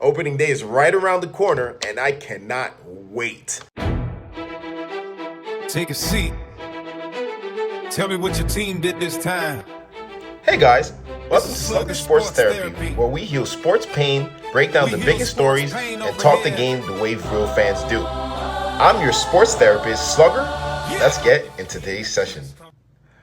Opening day is right around the corner, and I cannot wait. Take a seat. Tell me what your team did this time. Hey guys, welcome to Slugger Sports Therapy, where we heal sports pain, break down the biggest stories, and talk the game the way real fans do. I'm your sports therapist, Slugger. Let's get into today's session.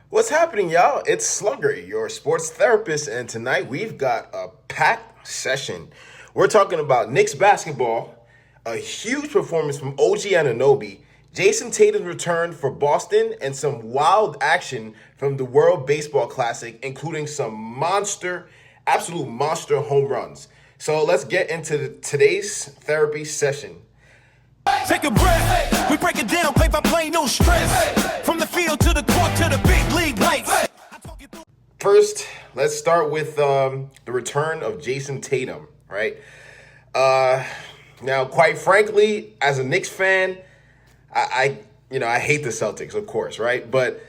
What's happening, y'all? It's Slugger, your sports therapist, and tonight we've got a packed session. We're talking about Knicks basketball, a huge performance from OG Anunoby, Jayson Tatum's return for Boston, and some wild action from the World Baseball Classic, including some absolute monster home runs. So let's get into today's therapy session. Take a breath. We break it down play by play, no stress. From the field to the court to the big league lights. First, let's start with the return of Jayson Tatum, right? Now, quite frankly, as a Knicks fan, I hate the Celtics, of course, right? But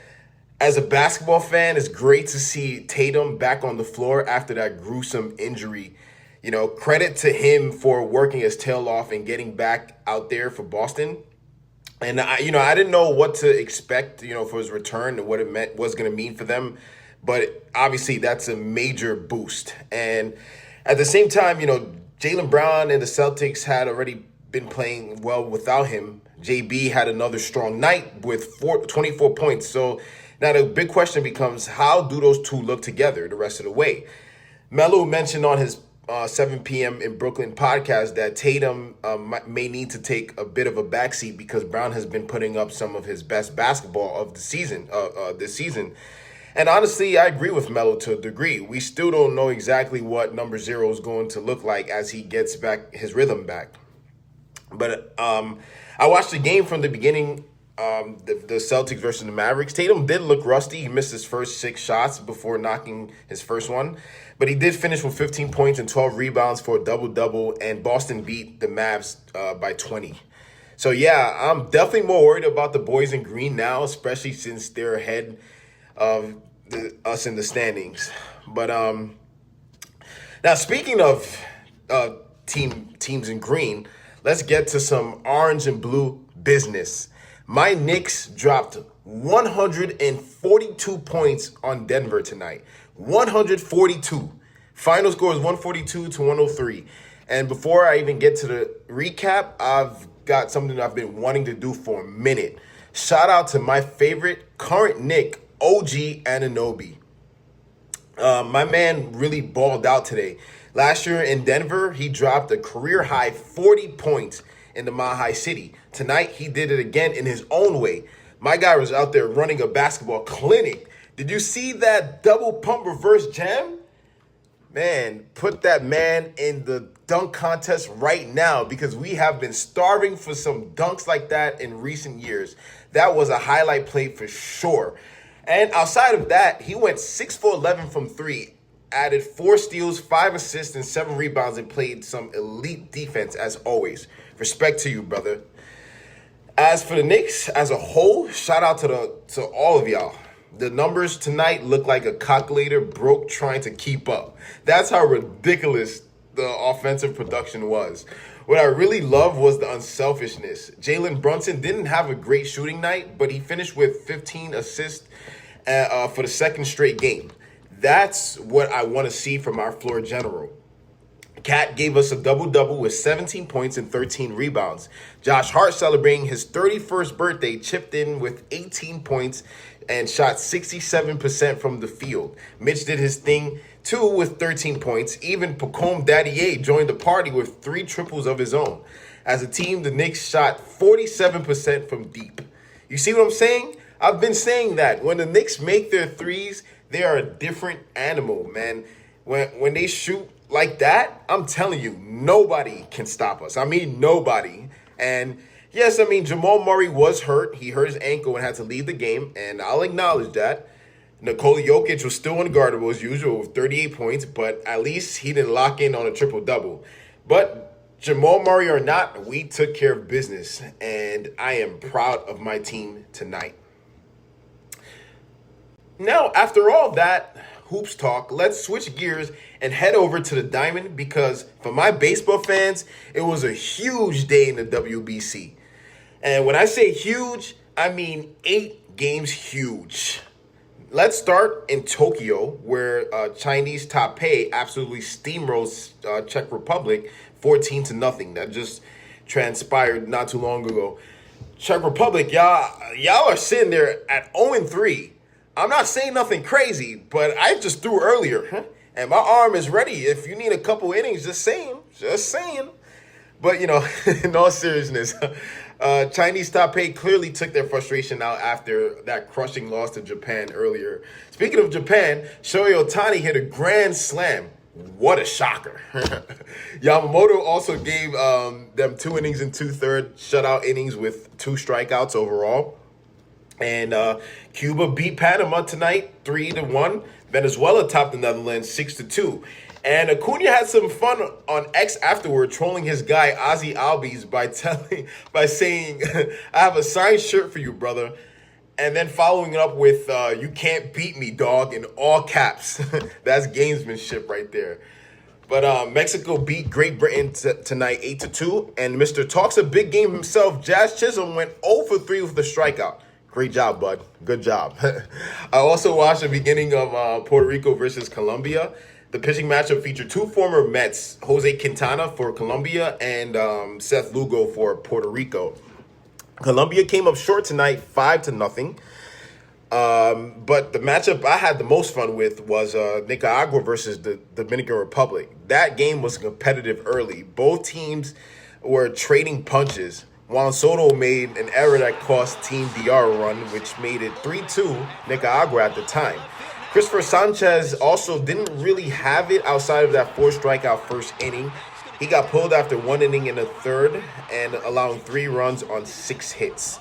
as a basketball fan, it's great to see Tatum back on the floor after that gruesome injury. You know, credit to him for working his tail off and getting back out there for Boston. And I didn't know what to expect, for his return and what it was going to mean for them. But obviously, that's a major boost. And at the same time, Jalen Brown and the Celtics had already been playing well without him. JB had another strong night with 24 points. So now the big question becomes, how do those two look together the rest of the way? Melo mentioned on his 7 p.m. in Brooklyn podcast that Tatum may need to take a bit of a backseat because Brown has been putting up some of his best basketball of the season, this season. And honestly, I agree with Melo to a degree. We still don't know exactly what number 0 is going to look like as he gets back his rhythm back. But I watched the game from the beginning, the Celtics versus the Mavericks. Tatum did look rusty. He missed his first 6 shots before knocking his first one. But he did finish with 15 points and 12 rebounds for a double-double, and Boston beat the Mavs by 20. So, yeah, I'm definitely more worried about the boys in green now, especially since they're ahead of us in the standings. But now, speaking of teams in green, let's get to some orange and blue business. My Knicks dropped 142 points on Denver tonight. 142. Final score is 142 to 103. And before I even get to the recap, I've got something I've been wanting to do for a minute. Shout out to my favorite current Knick, OG Anunoby. My man really balled out today. Last year in Denver, he dropped a career-high 40 points in the Mile High City. Tonight, he did it again in his own way. My guy was out there running a basketball clinic. Did you see that double pump reverse jam? Man, put that man in the dunk contest right now because we have been starving for some dunks like that in recent years. That was a highlight play for sure. And outside of that, he went 6 for 11 from 3, added 4 steals, 5 assists, and 7 rebounds, and played some elite defense as always. Respect to you, brother. As for the Knicks as a whole, shout out to all of y'all. The numbers tonight look like a calculator broke trying to keep up. That's how ridiculous the offensive production was. What I really love was the unselfishness. Jalen Brunson didn't have a great shooting night, but he finished with 15 assists for the second straight game. That's what I want to see from our floor general. Cat gave us a double-double with 17 points and 13 rebounds. Josh Hart, celebrating his 31st birthday, chipped in with 18 points and shot 67% from the field. Mitch did his thing, too, with 13 points. Even Pacome Daddier joined the party with 3 triples of his own. As a team, the Knicks shot 47% from deep. You see what I'm saying? I've been saying that. When the Knicks make their threes, they are a different animal, man. When they shoot like that, I'm telling you, nobody can stop us. I mean, nobody. And yes, Jamal Murray was hurt. He hurt his ankle and had to leave the game, and I'll acknowledge that. Nikola Jokic was still unguardable as usual with 38 points, but at least he didn't lock in on a triple-double. But Jamal Murray or not, we took care of business, and I am proud of my team tonight. Now, after all that, hoops talk, let's switch gears and head over to the Diamond because for my baseball fans, it was a huge day in the WBC. And when I say huge, I mean 8 games huge. Let's start in Tokyo, where Chinese Taipei absolutely steamrolls Czech Republic 14-0. That just transpired not too long ago. Czech Republic, y'all are sitting there at 0-3. I'm not saying nothing crazy, but I just threw earlier, and my arm is ready. If you need a couple innings, just saying. But, in all seriousness, Chinese Taipei clearly took their frustration out after that crushing loss to Japan earlier. Speaking of Japan, Shohei Ohtani hit a grand slam. What a shocker. Yamamoto also gave them 2 innings and 2/3 shutout innings with 2 strikeouts overall. And Cuba beat Panama tonight 3-1. Venezuela topped the Netherlands 6-2. And Acuna had some fun on X afterward, trolling his guy Ozzy Albies by saying, "I have a signed shirt for you, brother," and then following it up with "You can't beat me, dog," in all caps. That's gamesmanship right there. But Mexico beat Great Britain tonight 8-2, and Mr. Talks a big game himself, Jazz Chisholm, went 0-for-3 with a strikeout. Great job, bud. Good job. I also watched the beginning of Puerto Rico versus Colombia. The pitching matchup featured 2 former Mets, Jose Quintana for Colombia and Seth Lugo for Puerto Rico. Colombia came up short tonight, 5-0. But the matchup I had the most fun with was Nicaragua versus the Dominican Republic. That game was competitive early. Both teams were trading punches. Juan Soto made an error that cost Team DR a run, which made it 3-2 Nicaragua at the time. Christopher Sanchez also didn't really have it outside of that 4 strikeout first inning. He got pulled after 1 inning in the 3rd and allowing 3 runs on 6 hits.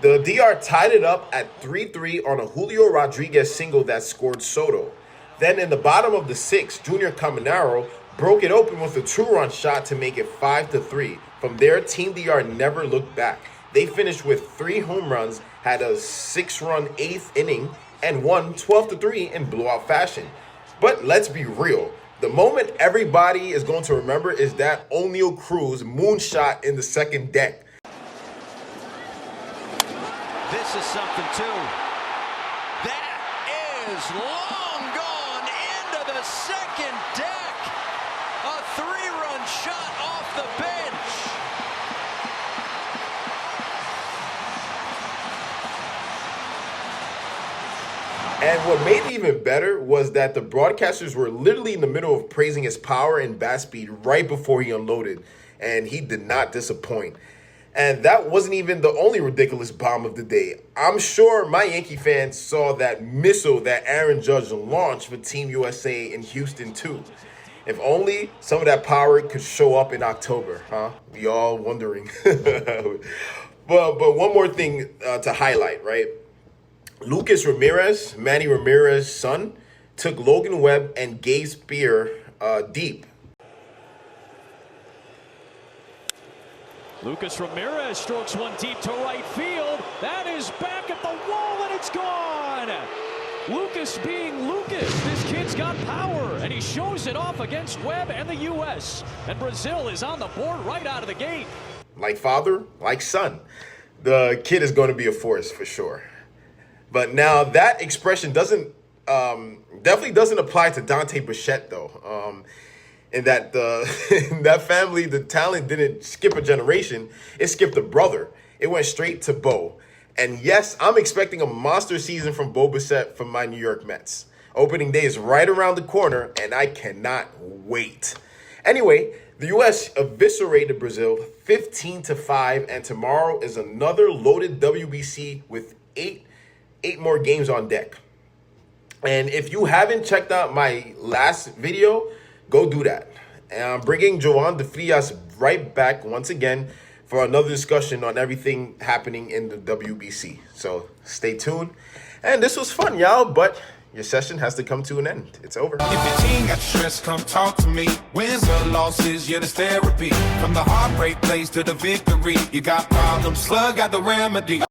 The DR tied it up at 3-3 on a Julio Rodriguez single that scored Soto. Then in the bottom of the 6th, Junior Caminero broke it open with a 2-run shot to make it 5-3. From there, Team DR never looked back. They finished with 3 home runs, had a 6-run 8th inning, and won 12-3 in blowout fashion. But let's be real. The moment everybody is going to remember is that O'Neal Cruz moonshot in the 2nd deck. This is something too. That is long gone into the 2nd deck. A 3-run shot off the bench. And what made it even better was that the broadcasters were literally in the middle of praising his power and bat speed right before he unloaded, and he did not disappoint. And that wasn't even the only ridiculous bomb of the day. I'm sure my Yankee fans saw that missile that Aaron Judge launched for Team USA in Houston too. If only some of that power could show up in October, huh? We all wondering. But one more thing to highlight, right? Lucas Ramirez, Manny Ramirez's son, took Logan Webb and Gabe Spear deep. Lucas Ramirez strokes one deep to right field. That is back at the wall, and it's gone. Lucas being Lucas. This kid's got power, and he shows it off against Webb and the U.S. And Brazil is on the board right out of the gate. Like father, like son. The kid is going to be a force for sure. But now that expression definitely doesn't apply to Dante Bichette though. In that in that family, the talent didn't skip a generation; it skipped a brother. It went straight to Bo. And yes, I'm expecting a monster season from Bo Bichette from my New York Mets. Opening day is right around the corner, and I cannot wait. Anyway, the U.S. eviscerated Brazil 15-5, and tomorrow is another loaded WBC with eight more games on deck. And if you haven't checked out my last video, go do that. And I'm bringing Joan De Frias right back once again for another discussion on everything happening in the WBC. So stay tuned. And this was fun, y'all, but your session has to come to an end. It's over. If your team got stress, come talk to me. Wins or losses, yeah, there's therapy. From the heartbreak place to the victory, you got problems, Slug got the remedy.